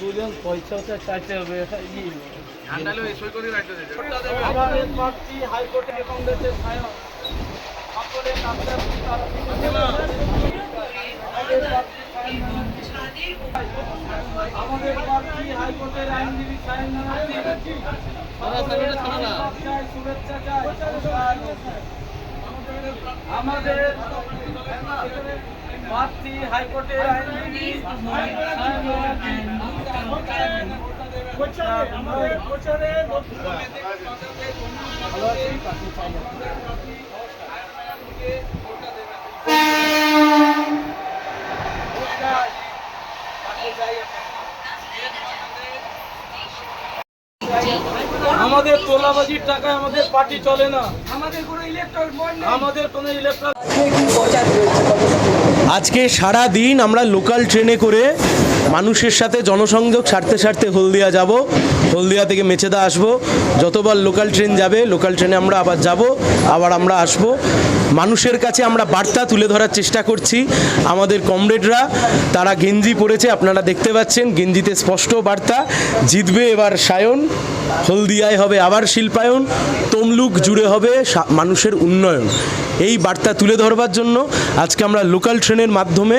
দুজন পয়সা চাইতে হবে। হাইকোর্টে কংগ্রেসের আমাদের প্রার্থী হাইকোর্টের আইনজীবী শুভেচ্ছা চাই। আমাদের প্রার্থী হাইকোর্টের আইনজীবী আমাদের তোলাবাজির টাকায় আমাদের পার্টি চলে না, আমাদের কোনো ইলেকট্রাল বন্ড নেই, আমাদের কোনো ইলেকট্রাল। আজকে সারা দিন আমরা লোকাল ট্রেনে করে মানুষের সাথে জনসংযোগ সারতে সারতে হলদিয়া যাব, হলদিয়া থেকে মেচেদা আসব। যতবার লোকাল ট্রেন যাবে লোকাল ট্রেনে আমরা আবার যাব, আবার আমরা আসব। মানুষের কাছে আমরা বার্তা তুলে ধরার চেষ্টা করছি। আমাদের কমরেডরা তারা গেঞ্জি পরেছে, আপনারা দেখতে পাচ্ছেন গেঞ্জিতে স্পষ্ট বার্তা, জিতবে এবার সায়ন, হলদিয়ায় হবে আবার শিল্পায়ন, তমলুক জুড়ে হবে মানুষের উন্নয়ন। এই বার্তা তুলে ধরবার জন্য আজকে আমরা লোকাল ট্রেনের মাধ্যমে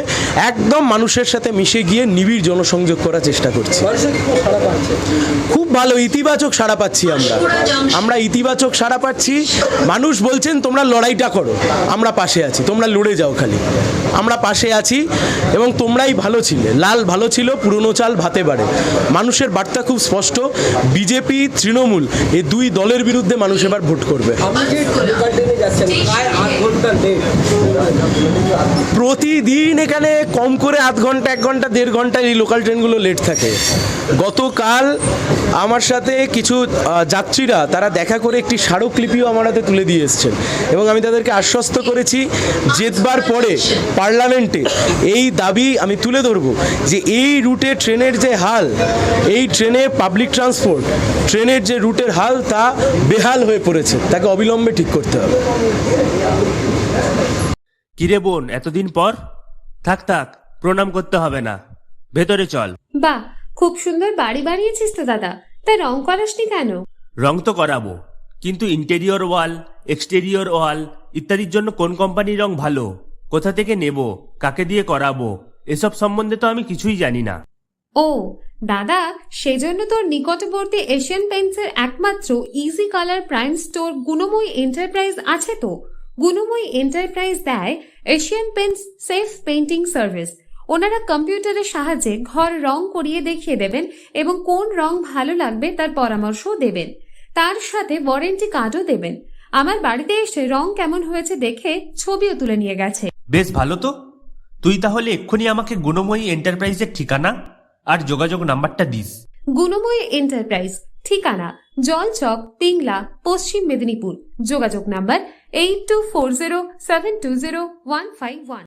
একদম মানুষের সাথে মিশে গিয়ে নিবিড় জনসংযোগ করার চেষ্টা করছি। খুব ভালো ইতিবাচক সাড়া পাচ্ছি আমরা ইতিবাচক সাড়া পাচ্ছি। মানুষ বলছেন তোমরা লড়াইটা করো, আমরা পাশে আছি, তোমরা লড়ে যাও, খালি আমরা পাশে আছি এবং তোমরাই ভালো ছিলে, লাল ভালো ছিল, পুরনো চাল ভাতে বাড়ে। মানুষের বার্তা খুব স্পষ্ট, বিজেপি তৃণমূল এই দুই দলের বিরুদ্ধে মানুষ এবার ভোট করবে। প্রতিদিন এখানে কম করে আধ ঘন্টা 1 ঘন্টা 1.5 ঘন্টা এই লোকাল ট্রেনগুলো লেট থাকে। গতকাল আমার সাথে কিছু যাত্রীরা তারা দেখা করে একটি স্মারকলিপিও আমার হাতে তুলে দিয়ে এসছেন এবং আমি তাদেরকে আশ্বস্ত করেছি জেতবার পরে পার্লামেন্টে এই দাবি আমি তুলে ধরবো যে এই রুটে ট্রেনের যে হাল, এই ট্রেনে পাবলিক ট্রান্সপোর্ট ট্রেনের যে রুটের হাল তা বেহাল হয়ে পড়েছে, তাকে অবিলম্বে ঠিক করতে হবে। কিরে বোন, এতদিন পর? থাক থাক, প্রণাম করতে হবে না, ভেতরে চল। বাহ, খুব সুন্দর বাড়ি বানিয়েছিস তো দাদা, তা রং করাসনি কেন? রং তো করাবো, কিন্তু ইন্টেরিয়র ওয়াল, এক্সটেরিয়র ওয়াল ইত্যাদির জন্য কোন কোম্পানির রং ভালো, কোথা থেকে নেব, কাকে দিয়ে করাবো, এসব সম্বন্ধে তো আমি কিছুই জানি না। ও দাদা, সেজন্য তোর নিকটবর্তী এশিয়ান পেইন্টসের একমাত্র easy colour prime store Gunamoyee enterprise আছে তো। গুণময়ী এন্টারপ্রাইজ দেয় Asian Paints safe painting service. ওনারা কম্পিউটারের সাহায্যে ঘর রং করিয়ে দেখিয়ে দেবেন এবং কোন রং ভালো লাগবে তার পরামর্শও দেবেন, তার সাথে ওয়ারেন্টি কার্ডও দেবেন। আমার বাড়িতে এসে রং কেমন হয়েছে দেখে ছবিও তুলে নিয়ে গেছে। বেশ ভালো তো, তুই তাহলে এক্ষুনি আমাকে গুণময়ী এন্টারপ্রাইজের ঠিকানা আর যোগাযোগ নাম্বারটা দিস। গুণময়ী এন্টারপ্রাইজ, ঠিকানা জলচক, পিংলা, পশ্চিম মেদিনীপুর। যোগাযোগ নাম্বার 8240720151।